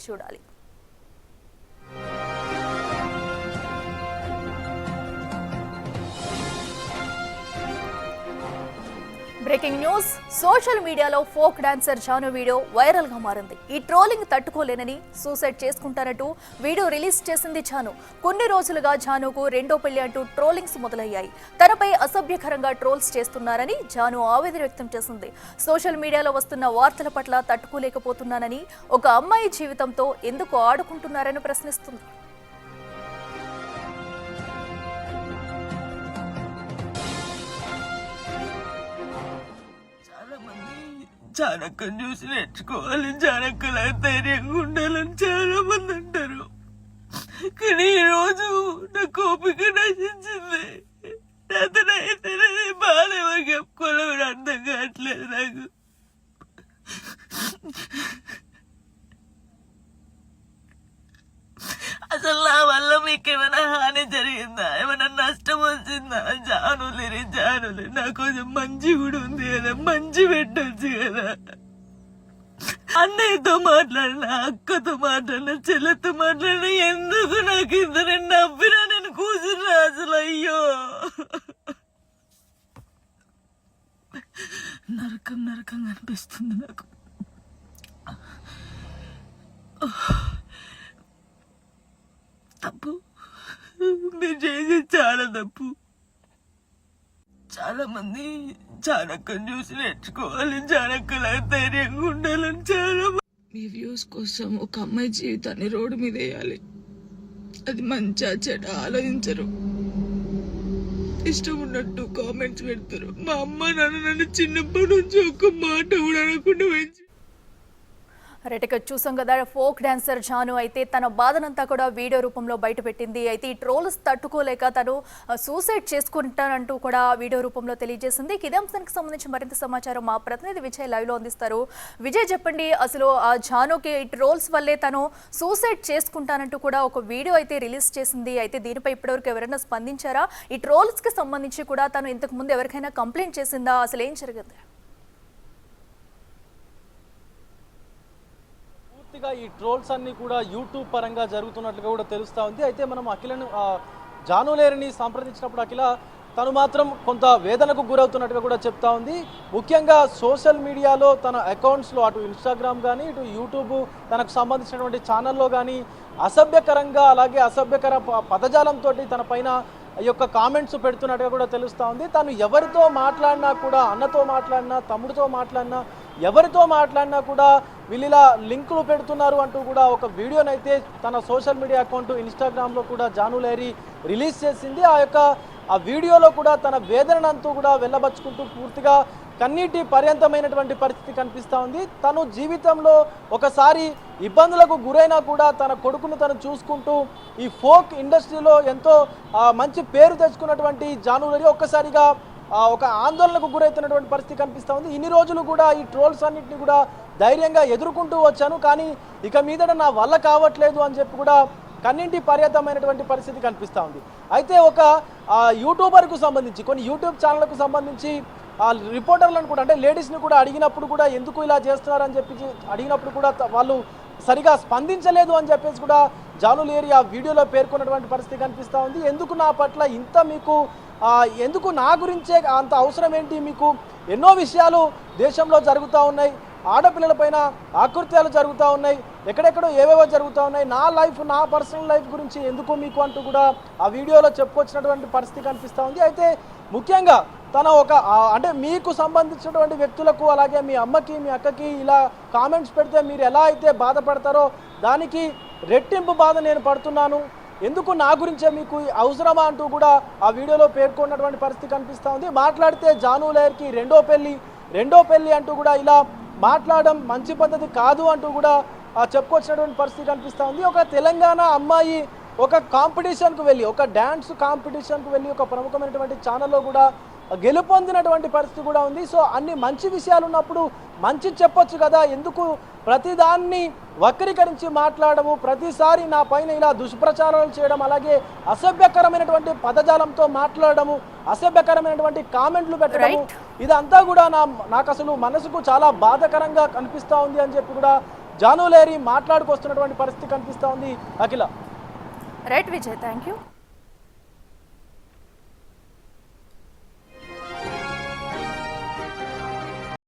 చూడాలి. Breaking news. Social మీడియాలో folk dancer Janu video viral గా మారింది. ఈ ట్రోలింగ్ తట్టుకోలేనని సూసైడ్ చేసుకుంటానంటూ వీడియో రిలీజ్ చేసింది జాను. కొన్ని రోజులుగా జానుకు రెండో పెళ్లి అంటూ ట్రోలింగ్స్ మొదలయ్యాయి. తనపై అసభ్యకరంగా ట్రోల్స్ చేస్తున్నారని జాను ఆవేదన వ్యక్తం చేసింది. సోషల్ మీడియాలో వస్తున్న వార్తల పట్ల తట్టుకోలేకపోతున్నానని, ఒక అమ్మాయి జీవితంతో ఎందుకు ఆడుకుంటున్నారని ప్రశ్నిస్తుంది. చాణక్యం చూసి నేర్చుకోవాలి, చాణక్యలా ధైర్యంగా ఉండాలని చాలా మంది అంటారు. కానీ ఈ రోజు నాకు ఓపిక నశించింది. అతనైతే బాధ ఎవరికి చెప్పుకోవాలో కూడా అర్థం కావట్లేదు నాకు. అసలు నా వల్ల మీకు ఏమైనా హాని జరిగిందా, ఏమైనా నష్టం వచ్చిందా? జానులేరి నా కొంచెం మంచి కూడా ఉంది కదా, మంచి పెట్టొచ్చు కదా. అన్నయ్యతో మాట్లాడినా, అక్కతో మాట్లాడినా, చెల్లెతో మాట్లాడినా, ఎందుకు నాకు ఇద్దరు నవ్వినా నేను కూర్చున్నా అసలు. అయ్యో నరకం నరకంగా అనిపిస్తుంది నాకు. తప్పు, మీరు చేసేది చాలా తప్పు. చాలా మంది చాణక్యం చూసి నేర్చుకోవాలి, చాణక్యలా ధైర్యంగా ఉండాలని చాలా. మీ వ్యూస్ కోసం ఒక అమ్మాయి జీవితాన్ని రోడ్డు మీద వేయాలి. అది మంచిగా చెడ ఆలోచించరు, ఇష్టం ఉన్నట్టు కామెంట్స్ పెడతారు. మా అమ్మ నాన్న నన్ను చిన్నప్పటి నుంచి ఒక్క మాట కూడా అనకుండా పెంచి. రైట్గా చూసాం కదా, ఫోక్ డాన్సర్ జాను అయితే తన బాధనంతా కూడా వీడియో రూపంలో బయటపెట్టింది. అయితే ఈ ట్రోల్స్ తట్టుకోలేక తను సూసైడ్ చేసుకుంటానంటూ కూడా వీడియో రూపంలో తెలియజేసింది. ఇదే అంశానికి సంబంధించి మరింత సమాచారం మా ప్రతినిధి విజయ్ లైవ్లో అందిస్తారు. విజయ్, చెప్పండి, అసలు ఆ జానుకి ఈ ట్రోల్స్ వల్లే తను సూసైడ్ చేసుకుంటానంటూ కూడా ఒక వీడియో అయితే రిలీజ్ చేసింది. అయితే దీనిపై ఇప్పటివరకు ఎవరైనా స్పందించారా? ఈ ట్రోల్స్కి సంబంధించి కూడా తను ఇంతకు ముందు ఎవరికైనా కంప్లైంట్ చేసిందా? అసలు ఏం జరిగింది? ఈ ట్రోల్స్ అన్ని కూడా యూట్యూబ్ పరంగా జరుగుతున్నట్లుగా కూడా తెలుస్తూ ఉంది. అయితే మనం అఖిలను జానులేరిని సంప్రదించినప్పుడు అఖిల తను మాత్రం కొంత వేదనకు గురవుతున్నట్టుగా కూడా చెప్తా ఉంది. ముఖ్యంగా సోషల్ మీడియాలో తన అకౌంట్స్లో అటు ఇన్స్టాగ్రామ్ కానీ ఇటు యూట్యూబ్ తనకు సంబంధించినటువంటి ఛానల్లో కానీ అసభ్యకరంగా, అలాగే అసభ్యకర పదజాలంతో తన పైన ఈ యొక్క కామెంట్స్ పెడుతున్నట్టుగా కూడా తెలుస్తూ ఉంది. తను ఎవరితో మాట్లాడినా కూడా, అన్నతో మాట్లాడినా, తమ్ముడితో మాట్లాడినా, ఎవరితో మాట్లాడినా కూడా వీళ్ళ లింకులు పెడుతున్నారు అంటూ కూడా ఒక వీడియోనైతే తన సోషల్ మీడియా అకౌంట్ ఇన్స్టాగ్రామ్లో కూడా జానులేరి రిలీజ్ చేసింది. ఆ వీడియోలో కూడా తన వేదనంతా కూడా వెళ్ళబచ్చుకుంటూ పూర్తిగా కన్నీటి పర్యంతమైనటువంటి పరిస్థితి కనిపిస్తూ ఉంది. తను జీవితంలో ఒకసారి ఇబ్బందులకు గురైనా కూడా తన కొడుకును తను చూసుకుంటూ ఈ ఫోక్ ఇండస్ట్రీలో ఎంతో మంచి పేరు తెచ్చుకున్నటువంటి జానులేరి ఒక్కసారిగా ఒక ఆందోళనకు గురవుతున్నటువంటి పరిస్థితి కనిపిస్తూ ఉంది. ఇన్ని రోజులు కూడా ఈ ట్రోల్స్ అన్నింటినీ కూడా ధైర్యంగా ఎదుర్కొంటూ వచ్చాను, కానీ ఇక మీదట నా వల్ల కావట్లేదు అని చెప్పి కూడా కన్నింటి పర్యాతమైనటువంటి పరిస్థితి కనిపిస్తూ ఉంది. అయితే ఒక యూట్యూబర్కు సంబంధించి, కొన్ని యూట్యూబ్ ఛానళ్లకు సంబంధించి రిపోర్టర్లను కూడా, అంటే లేడీస్ని కూడా అడిగినప్పుడు కూడా ఎందుకు ఇలా చేస్తున్నారని చెప్పి అడిగినప్పుడు కూడా వాళ్ళు సరిగా స్పందించలేదు అని చెప్పేసి కూడా జానులేరి ఆ వీడియోలో పేర్కొన్నటువంటి పరిస్థితి కనిపిస్తూ ఉంది. ఎందుకు నా పట్ల ఇంత మీకు, ఎందుకు నా గురించే అంత అవసరం ఏంటి మీకు? ఎన్నో విషయాలు దేశంలో జరుగుతూ ఉన్నాయి, ఆడపిల్లలపైన ఆకృత్యాలు జరుగుతూ ఉన్నాయి, ఎక్కడెక్కడో ఏవేవో జరుగుతూ ఉన్నాయి. నా లైఫ్, నా పర్సనల్ లైఫ్ గురించి ఎందుకు మీకు అంటూ కూడా ఆ వీడియోలో చెప్పుకొచ్చినటువంటి పరిస్థితి కనిపిస్తూ ఉంది. అయితే ముఖ్యంగా తన అంటే మీకు సంబంధించినటువంటి వ్యక్తులకు, అలాగే మీ అమ్మకి, మీ అక్కకి ఇలా కామెంట్స్ పెడితే మీరు ఎలా అయితే బాధపడతారో దానికి రెట్టింపు బాధ నేను పడుతున్నాను, ఎందుకు నా గురించే మీకు అవసరమా అంటూ కూడా ఆ వీడియోలో పేర్కొన్నటువంటి పరిస్థితి కనిపిస్తూ ఉంది. మాట్లాడితే జానులేరికి రెండో పెళ్లి అంటూ కూడా ఇలా మాట్లాడడం మంచి పద్ధతి కాదు అంటూ కూడా చెప్పుకొచ్చినటువంటి పరిస్థితి కనిపిస్తూ ఉంది. ఒక తెలంగాణ అమ్మాయి ఒక కాంపిటీషన్కు వెళ్ళి, ఒక డ్యాన్స్ కాంపిటీషన్కు వెళ్ళి ఒక ప్రముఖమైనటువంటి ఛానల్లో కూడా గెలుపొందినటువంటి పరిస్థితి కూడా ఉంది. సో అన్ని మంచి విషయాలు ఉన్నప్పుడు మంచి చెప్పొచ్చు కదా, ఎందుకు ప్రతిదాన్ని వక్రీకరించి మాట్లాడము, ప్రతిసారి నా పైన ఇలా దుష్ప్రచారాలు చేయడం, అలాగే అసభ్యకరమైనటువంటి పదజాలంతో మాట్లాడము, అసభ్యకరమైనటువంటి కామెంట్లు పెట్టడము, ఇదంతా కూడా నాకు అసలు మనసుకు చాలా బాధాకరంగా కనిపిస్తూ ఉంది అని చెప్పి కూడా జాను లేరి మాట్లాడుకొస్తున్నటువంటి పరిస్థితి కనిపిస్తూ ఉంది Akhila. Right Vijay, thank you.